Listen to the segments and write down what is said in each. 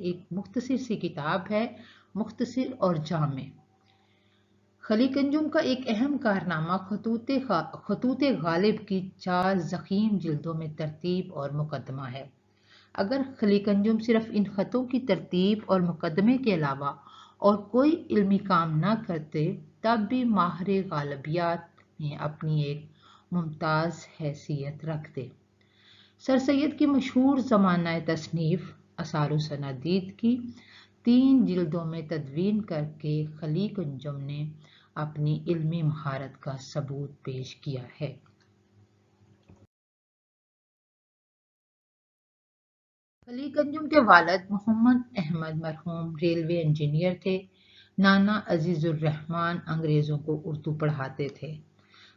ایک مختصر سی کتاب ہے، مختصر اور جامع۔ خلیق انجم کا ایک اہم کارنامہ خطوط غالب کی 4 ضخیم جلدوں میں ترتیب اور مقدمہ ہے۔ اگر خلیق انجم صرف ان خطوں کی ترتیب اور مقدمے کے علاوہ اور کوئی علمی کام نہ کرتے تب بھی ماہر غالبیات میں اپنی ایک ممتاز حیثیت رکھتے۔ سر سید کی مشہور زمانہ تصنیف آثار و صنادید کی 3 جلدوں میں تدوین کر کے خلیق انجم نے اپنی علمی مہارت کا ثبوت پیش کیا ہے۔ خلیق انجم کے والد محمد احمد مرحوم ریلوے انجینئر تھے۔ نانا عزیز الرحمن انگریزوں کو اردو پڑھاتے تھے۔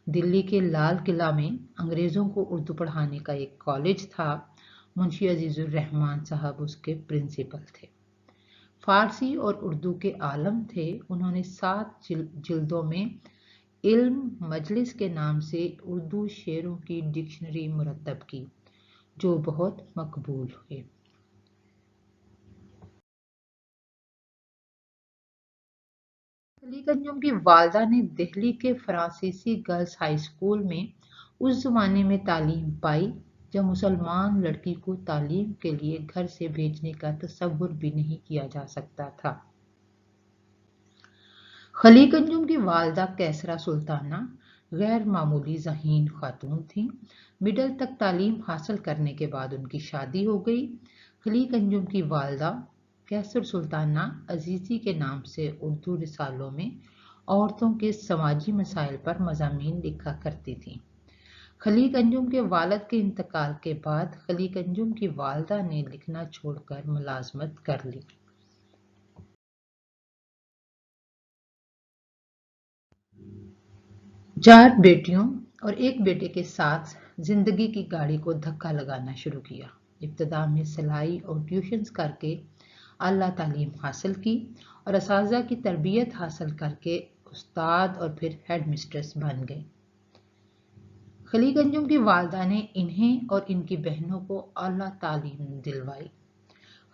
دلی کے لال قلعہ میں انگریزوں کو اردو پڑھانے کا ایک کالج تھا۔ منشی عزیز الرحمن صاحب اس کے پرنسپل تھے۔ فارسی اور اردو کے عالم تھے۔ انہوں نے 7 جلدوں میں علم مجلس کے نام سے اردو شعروں کی ڈکشنری مرتب کی، جو بہت مقبول ہوئے۔ خلیق انجم کی والدہ نے دہلی کے فرانسیسی گرلز ہائی اسکول میں اس زمانے میں تعلیم پائی جب مسلمان لڑکی کو تعلیم کے لیے گھر سے بھیجنے کا تصور بھی نہیں کیا جا سکتا تھا۔ خلیق انجم کی والدہ کیسرا سلطانہ غیر معمولی ذہین خاتون تھیں۔ مڈل تک تعلیم حاصل کرنے کے بعد ان کی شادی ہو گئی۔ خلیق انجم کی والدہ کیسر سلطانہ عزیزی کے نام سے اردو رسالوں میں عورتوں کے سماجی مسائل پر مضامین لکھا کرتی تھیں۔ خلیق انجم کے والد کے انتقال کے بعد خلیق انجم کی والدہ نے لکھنا چھوڑ کر ملازمت کر لی۔ چار بیٹیوں اور ایک بیٹے کے ساتھ زندگی کی گاڑی کو دھکا لگانا شروع کیا۔ ابتدا میں سلائی اور ٹیوشنز کر کے اعلیٰ تعلیم حاصل کی اور اساتذہ کی تربیت حاصل کر کے استاد اور پھر ہیڈ مسٹریس بن گئے۔ خلیق انجم کی والدہ نے انہیں اور ان کی بہنوں کو اعلیٰ تعلیم دلوائی۔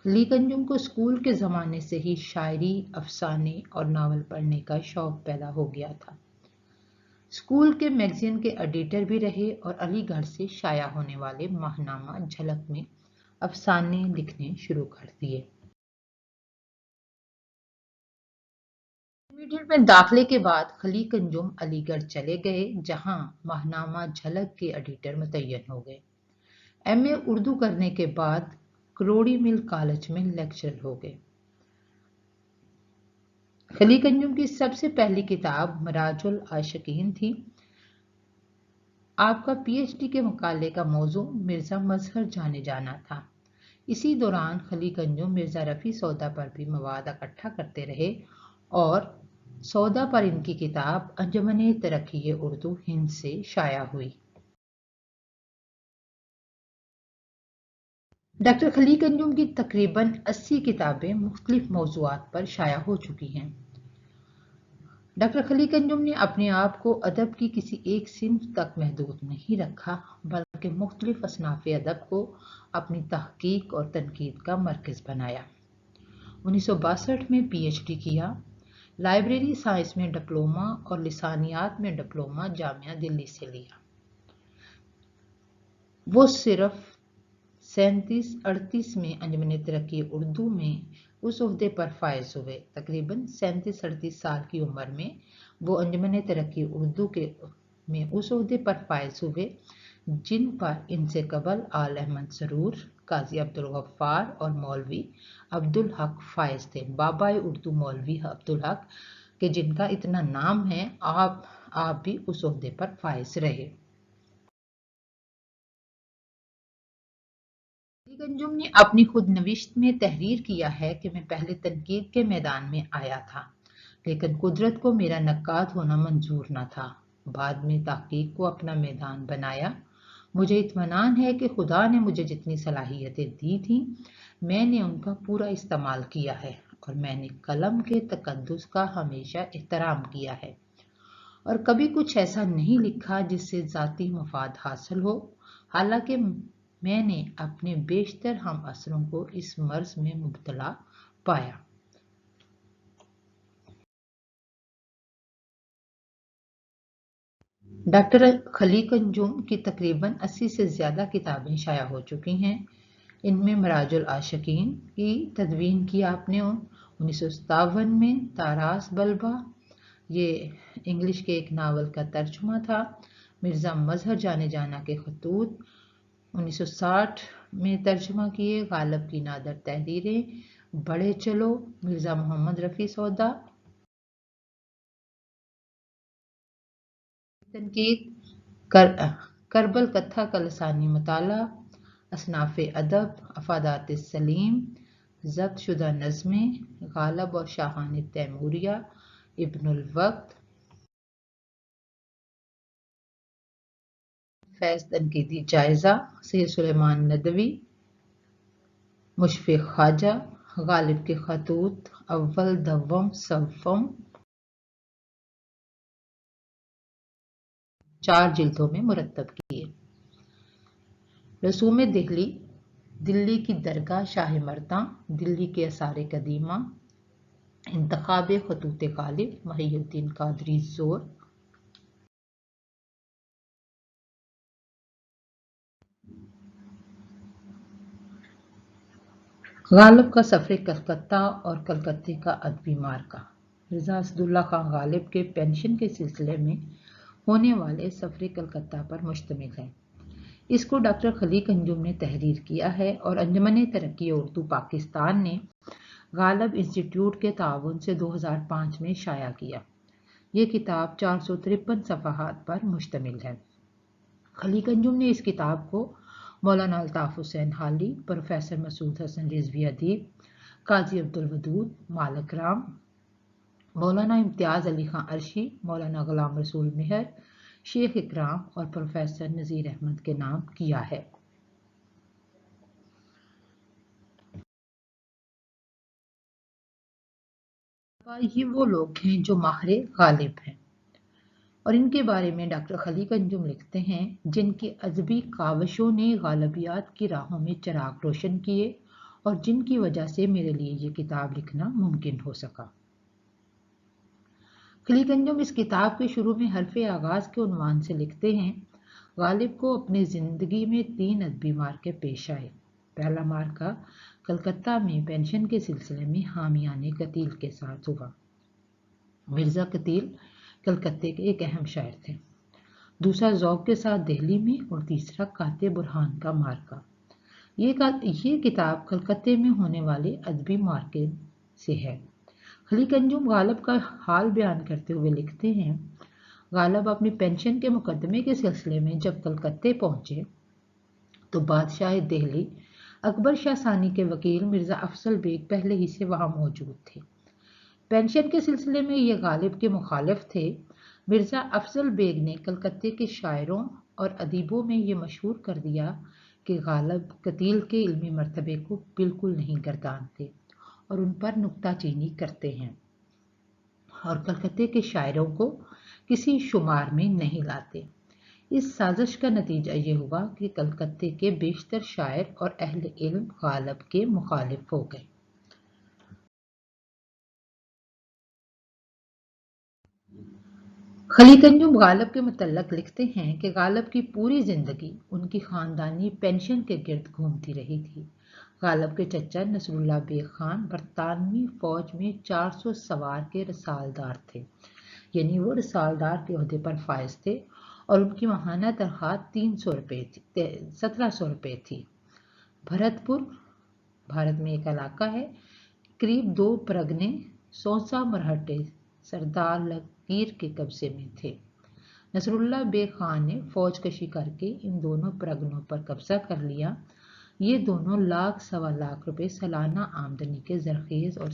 خلیق انجم کو اسکول کے زمانے سے ہی شاعری، افسانے اور ناول پڑھنے کا شوق پیدا ہو گیا تھا۔ اسکول کے میگزین کے ایڈیٹر بھی رہے اور علی گڑھ سے شائع ہونے والے ماہنامہ جھلک میں افسانے لکھنے شروع کر دیے۔ انٹرمیڈیٹ میں داخلے کے بعد خلیق انجم علی گڑھ چلے گئے، جہاں ماہنامہ جھلک کے ایڈیٹر متعین ہو گئے۔ ایم اے اردو کرنے کے بعد کروڑی مل کالج میں لیکچرر ہو گئے۔ خلیق انجم کی سب سے پہلی کتاب مراج العاشقین تھی۔ آپ کا پی ایچ ڈی کے مقالے کا موضوع مرزا مظہر جانے جانا تھا۔ اسی دوران خلیق انجم مرزا رفیع سودا پر بھی مواد اکٹھا کرتے رہے اور سودا پر ان کی کتاب انجمن ترقی اردو ہند سے شائع ہوئی۔ ڈاکٹر خلیق انجم کی تقریباً 80 کتابیں مختلف موضوعات پر شائع ہو چکی ہیں۔ ڈاکٹر خلیق انجم نے اپنے آپ کو ادب کی کسی ایک صنف تک محدود نہیں رکھا، بلکہ مختلف اصناف ادب کو اپنی تحقیق اور تنقید کا مرکز بنایا۔ 1962 میں پی ایچ ڈی کیا۔ لائبریری سائنس میں ڈپلومہ اور لسانیات میں ڈپلومہ جامعہ دلی سے لیا۔ وہ صرف 37-38 میں انجمن ترقی اردو میں اس عہدے پر فائز ہوئے۔ تقریباً 37-38 سال کی عمر میں وہ انجمن ترقی اردو میں اس عہدے پر فائز ہوئے جن پر ان سے قبل آل احمد سرور، قاضی عبدالغفار اور مولوی عبدالحق فائز تھے۔ بابا اردو مولوی عبدالحق کہ جن کا اتنا نام ہے، آپ بھی اس عہدے پر فائز رہے۔ خلیق انجم نے اپنی خود نوشت میں تحریر کیا ہے کہ میں پہلے تنقید کے میدان میں آیا تھا، لیکن قدرت کو میرا نقاد ہونا منظور نہ تھا۔ بعد میں تحقیق کو اپنا میدان بنایا۔ مجھے اطمینان ہے کہ خدا نے مجھے جتنی صلاحیتیں دی تھیں، میں نے ان کا پورا استعمال کیا ہے اور میں نے قلم کے تقدس کا ہمیشہ احترام کیا ہے اور کبھی کچھ ایسا نہیں لکھا جس سے ذاتی مفاد حاصل ہو۔ حالانکہ میں نے اپنے بیشتر ہم اثروں کو اس مرض میں مبتلا پایا۔ ڈاکٹر خلیق انجم کی تقریباً 80 سے زیادہ کتابیں شائع ہو چکی ہیں۔ ان میں مراج العاشقین کی تدوین کی آپ نے 1957 میں، تاراس بلبہ، یہ انگلش کے ایک ناول کا ترجمہ تھا۔ مرزا مظہر جانے جانا کے خطوط 1960 میں ترجمہ کیے۔ غالب کی نادر تحریریں، بڑھے چلو، مرزا محمد رفیع سودا، تنقید، کربل کتھا کا لسانی مطالعہ، اصناف ادب، افادات السلیم، ضبط شدہ نظمیں، غالب اور شاہان تیموریہ، ابن الوقت، فیض تنقیدی جائزہ، سید سلیمان ندوی، مشفق خواجہ، غالب کے خطوط اول، دوم، سوم، 4 جلدوں میں مرتب کیے۔ رسوم دہلی، دلی کی درگاہ شاہ مرداں، دلی کے آثار قدیمہ، انتخاب خطوط غالب، محی الدین قادری زور، غالب کا سفر کلکتہ اور کلکتے کا ادبی مارکہ، مرزا اسداللہ خان غالب کے پنشن کے سلسلے میں ہونے والے سفر کلکتہ پر مشتمل ہے۔ اس کو ڈاکٹر خلیق انجم نے تحریر کیا ہے اور انجمن ترقی اردو پاکستان نے غالب انسٹی ٹیوٹ کے تعاون سے 2005 میں شائع کیا۔ یہ کتاب 453 صفحات پر مشتمل ہے۔ خلیق انجم نے اس کتاب کو مولانا الطاف حسین حالی، پروفیسر مسعود حسن رضوی ادیب، قاضی عبدالودود مالک رام، مولانا امتیاز علی خان عرشی، مولانا غلام رسول مہر، شیخ اکرام اور پروفیسر نذیر احمد کے نام کیا ہے۔ یہ وہ لوگ ہیں جو ماہر غالب ہیں، اور ان کے بارے میں ڈاکٹر خلیق انجم لکھتے ہیں، جن کی ادبی کاوشوں نے غالبیات کی راہوں میں چراغ روشن کیے اور جن کی وجہ سے میرے لیے یہ کتاب لکھنا ممکن ہو سکا۔ خلیق انجم اس کتاب کے شروع میں حرف آغاز کے عنوان سے لکھتے ہیں، غالب کو اپنی زندگی میں 3 ادبی مارکے پیش آئے۔ پہلا مارکہ کلکتہ میں پنشن کے سلسلے میں حامیان قتیل کے ساتھ ہوا۔ مرزا قتیل کلکتے کے ایک اہم شاعر تھے۔ دوسرا ذوق کے ساتھ دہلی میں، اور تیسرا قاطع برہان کا مارکہ۔ یہ کتاب کلکتے میں ہونے والے ادبی مارکے سے ہے۔ خلیق انجم غالب کا حال بیان کرتے ہوئے لکھتے ہیں، غالب اپنی پنشن کے مقدمے کے سلسلے میں جب کلکتے پہنچے تو بادشاہ دہلی اکبر شاہ ثانی کے وکیل مرزا افضل بیگ پہلے ہی سے وہاں موجود تھے۔ پنشن کے سلسلے میں یہ غالب کے مخالف تھے۔ مرزا افضل بیگ نے کلکتے کے شاعروں اور ادیبوں میں یہ مشہور کر دیا کہ غالب قتیل کے علمی مرتبے کو بالکل نہیں گردانتے اور ان پر نکتہ چینی کرتے ہیں، اور کلکتے کے شاعروں کو کسی شمار میں نہیں لاتے۔ اس سازش کا نتیجہ یہ ہوا کہ کلکتے کے بیشتر شاعر اور اہل علم غالب کے مخالف ہو گئے۔ خلیق انجم غالب کے متعلق لکھتے ہیں کہ غالب کی پوری زندگی ان کی خاندانی پنشن کے گرد گھومتی رہی تھی۔ غالب کے چچا نصر اللہ بیگ خان برطانوی فوج میں 400 سوار کے رسالدار تھے، یعنی وہ رسالدار کے عہدے پر فائز تھے، اور ان کی ماہانہ تنخواہ 1700 روپے تھی۔ بھرت پور بھارت میں ایک علاقہ ہے، قریب 2 پرگنے سونسا مرہٹے سردار لکیر کے قبضے میں تھے۔ نصر اللہ بیگ خان نے فوج کشی کر کے ان دونوں پرگنوں پر قبضہ کر لیا۔ یہ دونوں لاکھ سوا لاکھ روپے سالانہ آمدنی کے زرخیز اور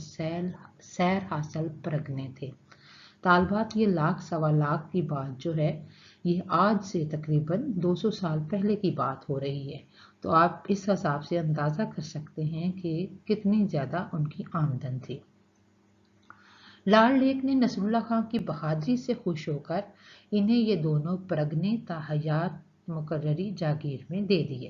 سیر حاصل پرگنے تھے۔ طالبات، یہ لاکھ سوا لاکھ کی بات جو ہے، یہ آج سے تقریباً 200 سال پہلے کی بات ہو رہی ہے، تو آپ اس حساب سے اندازہ کر سکتے ہیں کہ کتنی زیادہ ان کی آمدن تھی۔ لال لیک نے نصر اللہ خان کی بہادری سے خوش ہو کر انہیں یہ دونوں پرگنے تا حیات مقرری جاگیر میں دے دیے۔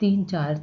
3-4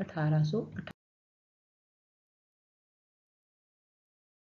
1828।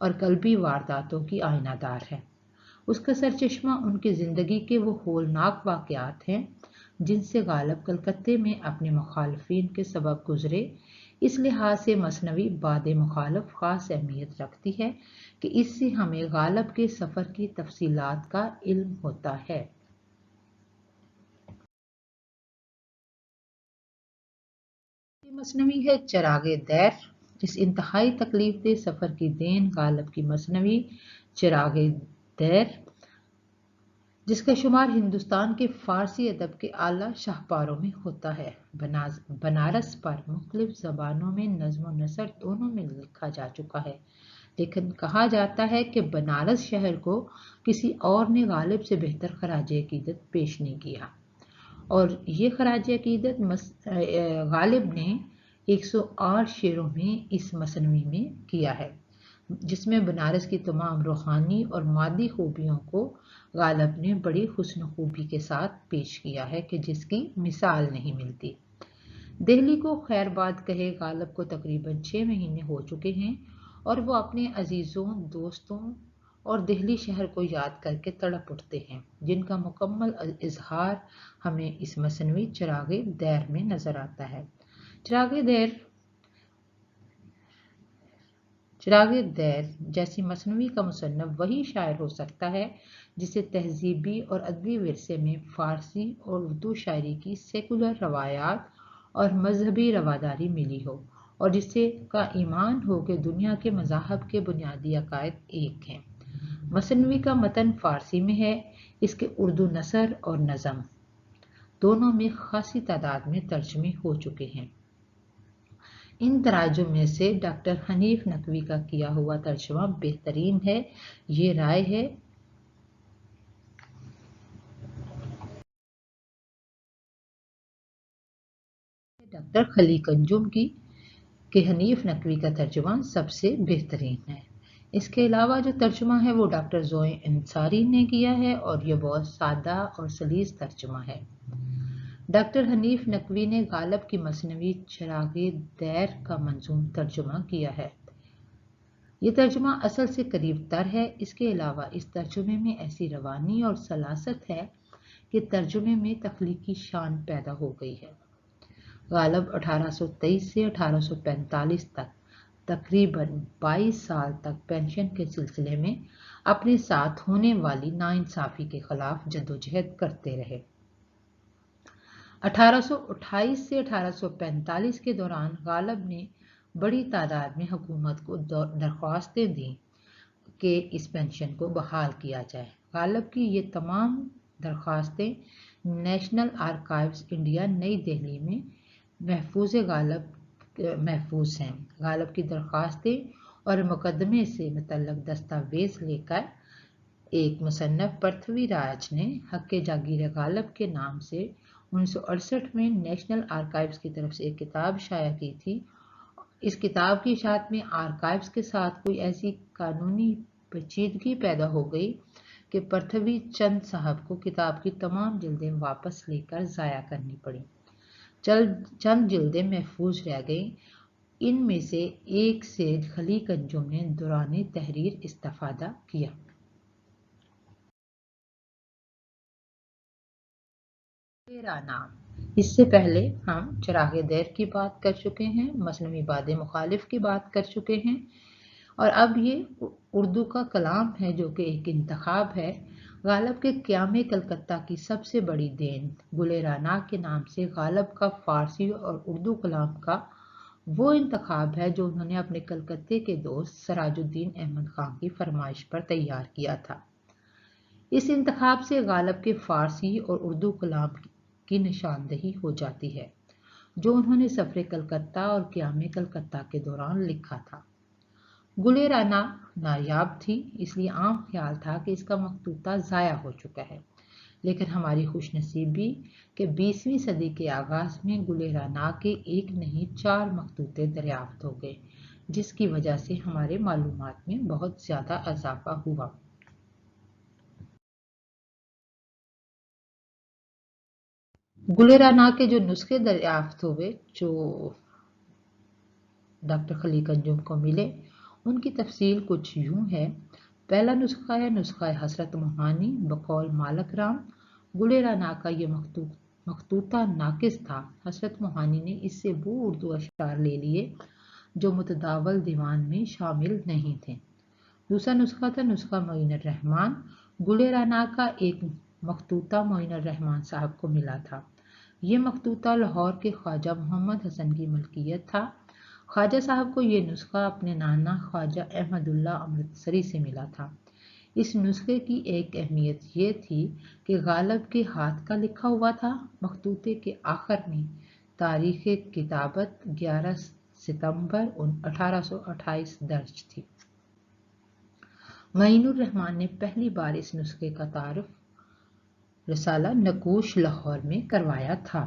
اور قلبی وارداتوں کی آئینہ دار ہے۔ اس کا سرچشمہ ان کی زندگی کے وہ ہولناک واقعات ہیں جن سے غالب کلکتے میں اپنے مخالفین کے سبب گزرے۔ اس لحاظ سے مثنوی باد مخالف خاص اہمیت رکھتی ہے کہ اس سے ہمیں غالب کے سفر کی تفصیلات کا علم ہوتا ہے۔ مثنوی ہے چراغ دیر۔ اس انتہائی تکلیف دہ سفر کی دین غالب کی مثنوی چراغ دیر، جس کا شمار ہندوستان کے فارسی ادب کے اعلیٰ شاہکاروں میں ہوتا ہے، بنارس پر مختلف زبانوں میں نظم و نثر دونوں میں لکھا جا چکا ہے، لیکن کہا جاتا ہے کہ بنارس شہر کو کسی اور نے غالب سے بہتر خراج عقیدت پیش نہیں کیا، اور یہ خراج عقیدت غالب نے 108 شعروں میں اس مثنوی میں کیا ہے، جس میں بنارس کی تمام روحانی اور مادی خوبیوں کو غالب نے بڑی حسن خوبی کے ساتھ پیش کیا ہے کہ جس کی مثال نہیں ملتی۔ دہلی کو خیر باد کہے غالب کو تقریباً 6 مہینے ہو چکے ہیں، اور وہ اپنے عزیزوں، دوستوں اور دہلی شہر کو یاد کر کے تڑپ اٹھتے ہیں، جن کا مکمل اظہار ہمیں اس مثنوی چراغ دیر میں نظر آتا ہے۔ چراغ دیر جیسی مثنوی کا مصنف وہی شاعر ہو سکتا ہے جسے تہذیبی اور ادبی ورثے میں فارسی اور اردو شاعری کی سیکولر روایات اور مذہبی رواداری ملی ہو، اور جسے کا ایمان ہو کہ دنیا کے مذاہب کے بنیادی عقائد ایک ہیں۔ مثنوی کا متن فارسی میں ہے، اس کے اردو نثر اور نظم دونوں میں خاصی تعداد میں ترجمے ہو چکے ہیں۔ ان تراجم میں سے ڈاکٹر حنیف نقوی کا کیا ہوا ترجمہ بہترین ہے، یہ رائے ہے ڈاکٹر خلی کنجم کی کہ حنیف نقوی کا ترجمہ سب سے بہترین ہے۔ اس کے علاوہ جو ترجمہ ہے وہ ڈاکٹر زوئے انصاری نے کیا ہے، اور یہ بہت سادہ اور سلیس ترجمہ ہے۔ ڈاکٹر حنیف نقوی نے غالب کی مثنوی چراغ دیر کا منظوم ترجمہ کیا ہے۔ یہ ترجمہ اصل سے قریب تر ہے۔ اس کے علاوہ اس ترجمے میں ایسی روانی اور سلاست ہے کہ ترجمے میں تخلیقی شان پیدا ہو گئی ہے۔ غالب 1823 سے 1845 تک تقریباً 22 سال تک پنشن کے سلسلے میں اپنے ساتھ ہونے والی ناانصافی کے خلاف جدوجہد کرتے رہے۔ 1828 سے 1845 کے دوران غالب نے بڑی تعداد میں حکومت کو درخواستیں دیں کہ اس پنشن کو بحال کیا جائے۔ غالب کی یہ تمام درخواستیں نیشنل آرکائیوز انڈیا نئی دہلی میں محفوظ ہیں۔ غالب کی درخواستیں اور مقدمے سے متعلق دستاویز لے کر ایک مصنف پرتھوی راج نے حق جاگیر غالب کے نام سے 1968 میں نیشنل آرکائیوز کی طرف سے ایک کتاب شائع کی تھی۔ اس کتاب کی اشاعت میں آرکائیوز کے ساتھ کوئی ایسی قانونی پیچیدگی پیدا ہو گئی کہ پرتھوی چند صاحب کو کتاب کی تمام جلدیں واپس لے کر ضائع کرنی پڑیں۔ چند جلدیں محفوظ رہ گئیں، ان میں سے ایک سے خلی کنجم نے دوران تحریر استفادہ کیا۔ اس سے پہلے ہم چراغ دیر کی بات کر چکے ہیں، مثنوی باد مخالف کی بات کر چکے ہیں، اور اب یہ اردو کا کلام ہے جو کہ ایک انتخاب ہے۔ غالب کے قیام کلکتہ کی سب سے بڑی دین گل رانا کے نام سے غالب کا فارسی اور اردو کلام کا وہ انتخاب ہے جو انہوں نے اپنے کلکتے کے دوست سراج الدین احمد خان کی فرمائش پر تیار کیا تھا۔ اس انتخاب سے غالب کے فارسی اور اردو کلام کی نشاندہی ہو جاتی ہے جو انہوں نے سفر کلکتہ اور قیام کلکتہ کے دوران لکھا تھا۔ گل رانا نایاب تھی، اس لیے عام خیال تھا کہ اس کا مخطوطہ ضائع ہو چکا ہے، لیکن ہماری خوش نصیبی کہ 20ویں صدی کے آغاز میں گل رانا کے ایک نہیں 4 مخطوطے دریافت ہو گئے، جس کی وجہ سے ہمارے معلومات میں بہت زیادہ اضافہ ہوا۔ گل رانا کے جو نسخے دریافت ہوئے جو ڈاکٹر خلی کنجم کو ملے، ان کی تفصیل کچھ یوں ہے: پہلا نسخہ ہے نسخہ حضرت موہانی بقول مالک رام۔ گلے رانا کا یہ مخطوطہ ناقص تھا۔ حضرت موہانی نے اس سے وہ اردو اشعار لے لیے جو متداول دیوان میں شامل نہیں تھے۔ دوسرا نسخہ تھا نسخہ معین الرحمن۔ گلے رانا کا ایک مخطوطہ معین الرحمن صاحب کو ملا تھا۔ یہ مخطوطہ لاہور کے خواجہ محمد حسن کی ملکیت تھا۔ خواجہ صاحب کو یہ نسخہ اپنے نانا خواجہ احمد اللہ امرتسری سے ملا تھا۔ اس نسخے کی ایک اہمیت یہ تھی کہ غالب کے ہاتھ کا لکھا ہوا تھا۔ مخطوطے کے آخر میں تاریخ کتابت 11 ستمبر 1828 درج تھی۔ معین الرحمن نے پہلی بار اس نسخے کا تعارف رسالہ نقوش لاہور میں کروایا تھا۔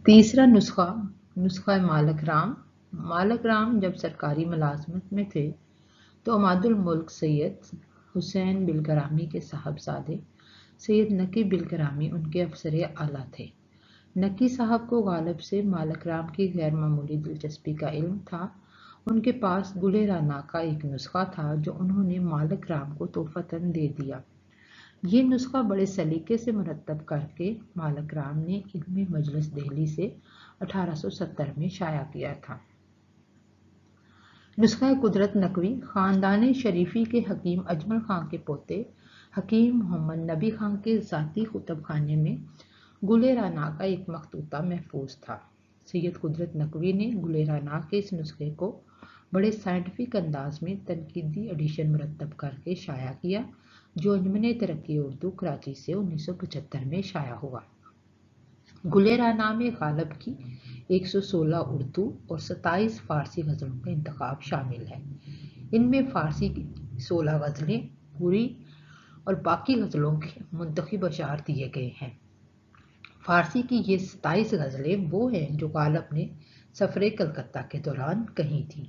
تیسرا نسخہ مالک رام۔ مالک رام جب سرکاری ملازمت میں تھے تو عماد الملک سید حسین بلگرامی کے صاحبزادے سید نقی بلگرامی ان کے افسر اعلیٰ تھے۔ نقی صاحب کو غالب سے مالک رام کی غیر معمولی دلچسپی کا علم تھا۔ ان کے پاس گلے رانا کا ایک نسخہ تھا جو انہوں نے مالک رام کو تحفتاً دے دیا۔ یہ نسخہ بڑے سلیقے سے مرتب کر کے مالک رام نے علم مجلس دہلی سے 1870 میں شائع کیا تھا۔ نسخہ قدرت نقوی۔ خاندان شریفی کے حکیم اجمل خان کے پوتے حکیم محمد نبی خان کے ذاتی کتب خانے میں گلے رانا کا ایک مخطوطہ محفوظ تھا۔ سید قدرت نقوی نے گلے رانا کے اس نسخے کو بڑے سائنٹیفک انداز میں تنقیدی ایڈیشن مرتب کر کے شائع کیا جو انجمن ترقی اردو کراچی سے 1975 میں شائع ہوا۔ گلے رانا میں غالب کی 116 اردو اور 27 فارسی غزلوں کا انتخاب شامل ہے۔ ان میں فارسی کی 16 غزلیں پوری اور باقی غزلوں کے منتخب اشعار دیے گئے ہیں۔ فارسی کی یہ 27 غزلیں وہ ہیں جو غالب نے سفر کلکتہ کے دوران کہی تھیں۔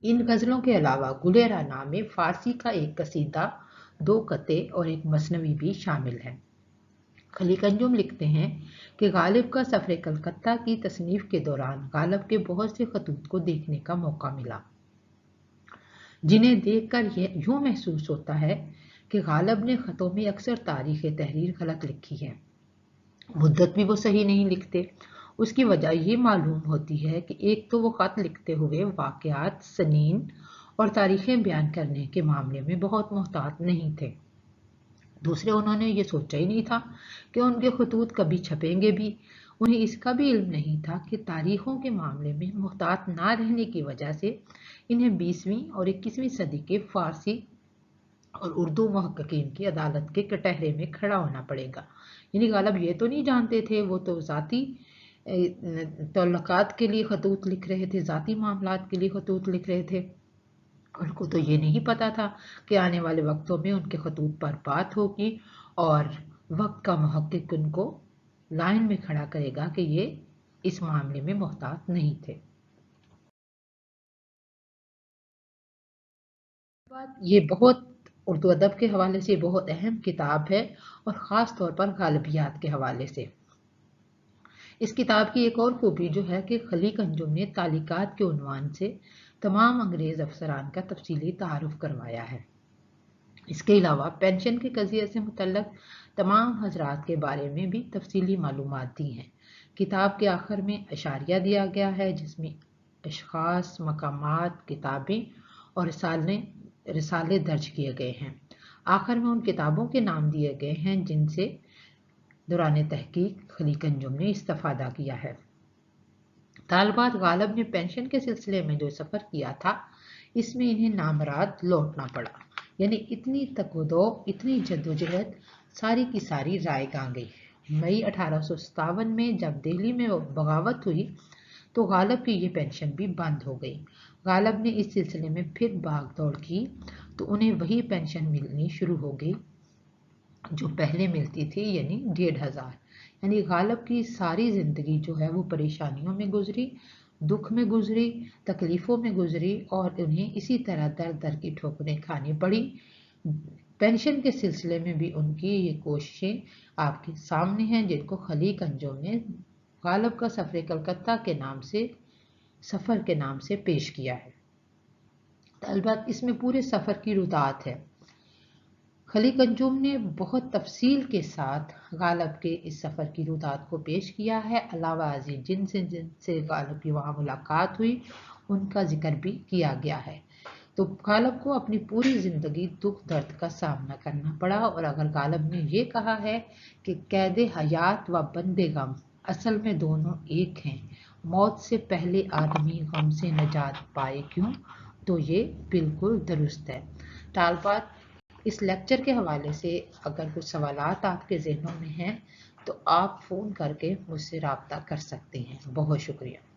ان غزلوں کے علاوہ گلے رانا میں فارسی کا ایک قصیدہ، 2 قطعے اور ایک مثنوی بھی شامل ہے۔ خلیق انجم لکھتے ہیں کہ غالب کا سفر کلکتہ کی تصنیف کے دوران غالب کے بہت سے خطوط کو دیکھنے کا موقع ملا جنہیں دیکھ کر یوں محسوس ہوتا ہے کہ غالب نے خطوں میں اکثر تاریخ تحریر غلط لکھی ہے۔ مدت بھی وہ صحیح نہیں لکھتے۔ اس کی وجہ یہ معلوم ہوتی ہے کہ ایک تو وہ خط لکھتے ہوئے واقعات، سنین اور تاریخیں بیان کرنے کے معاملے میں بہت محتاط نہیں تھے۔ دوسرے انہوں نے یہ سوچا ہی نہیں تھا کہ ان کے خطوط کبھی چھپیں گے بھی۔ انہیں اس کا بھی علم نہیں تھا کہ تاریخوں کے معاملے میں محتاط نہ رہنے کی وجہ سے انہیں 20ویں اور 21ویں صدی کے فارسی اور اردو محققین کی عدالت کے کٹہرے میں کھڑا ہونا پڑے گا۔ یعنی غالب یہ تو نہیں جانتے تھے، وہ تو ذاتی تعلقات کے لیے خطوط لکھ رہے تھے، ذاتی معاملات کے لیے خطوط لکھ رہے تھے۔ ان کو تو یہ نہیں پتا تھا کہ آنے والے وقتوں میں ان کے خطوط پر بات ہوگی اور وقت کا محقق ان کو لائن میں کھڑا کرے گا کہ یہ اس معاملے میں محتاط نہیں تھے۔ یہ بہت اردو ادب کے حوالے سے بہت اہم کتاب ہے اور خاص طور پر غالبیات کے حوالے سے۔ اس کتاب کی ایک اور خوبی جو ہے کہ خلیق انجم نے تعلیقات کے عنوان سے تمام انگریز افسران کا تفصیلی تعارف کروایا ہے۔ اس کے علاوہ پینشن کے قضیے سے متعلق تمام حضرات کے بارے میں بھی تفصیلی معلومات دی ہیں۔ کتاب کے آخر میں اشاریہ دیا گیا ہے جس میں اشخاص، مقامات، کتابیں اور رسالے درج کیے گئے ہیں۔ آخر میں ان کتابوں کے نام دیے گئے ہیں جن سے دوران تحقیق خلیق انجم نے استفادہ کیا ہے۔ طالبات غالب نے پینشن کے سلسلے میں جو سفر کیا تھا اس میں انہیں نامراد لوٹنا پڑا، یعنی اتنی تکودو، اتنی جدوجہد ساری کی ساری رائے گاں گئی۔ مئی 1857 میں جب دہلی میں بغاوت ہوئی تو غالب کی یہ پینشن بھی بند ہو گئی۔ غالب نے اس سلسلے میں پھر بھاگ دوڑ کی تو انہیں وہی پینشن ملنی شروع ہو گئی جو پہلے ملتی تھی، یعنی 1500۔ یعنی غالب کی ساری زندگی جو ہے وہ پریشانیوں میں گزری، دکھ میں گزری، تکلیفوں میں گزری اور انہیں اسی طرح در در کی ٹھوکریں کھانی پڑی۔ پینشن کے سلسلے میں بھی ان کی یہ کوششیں آپ کے سامنے ہیں، جن کو خلیق انجم نے غالب کا سفر کلکتہ کے نام سے پیش کیا ہے۔ البتہ اس میں پورے سفر کی رودات ہے۔ خلیق انجم نے بہت تفصیل کے ساتھ غالب کے اس سفر کی رودات کو پیش کیا ہے، علاوہ ازیں جن سے غالب کی وہاں ملاقات ہوئی ان کا ذکر بھی کیا گیا ہے۔ تو غالب کو اپنی پوری زندگی دکھ درد کا سامنا کرنا پڑا، اور اگر غالب نے یہ کہا ہے کہ قید حیات و بند غم اصل میں دونوں ایک ہیں، موت سے پہلے آدمی غم سے نجات پائے کیوں، تو یہ بالکل درست ہے۔ طالبات، اس لیکچر کے حوالے سے اگر کچھ سوالات آپ کے ذہنوں میں ہیں تو آپ فون کر کے مجھ سے رابطہ کر سکتے ہیں۔ بہت شکریہ۔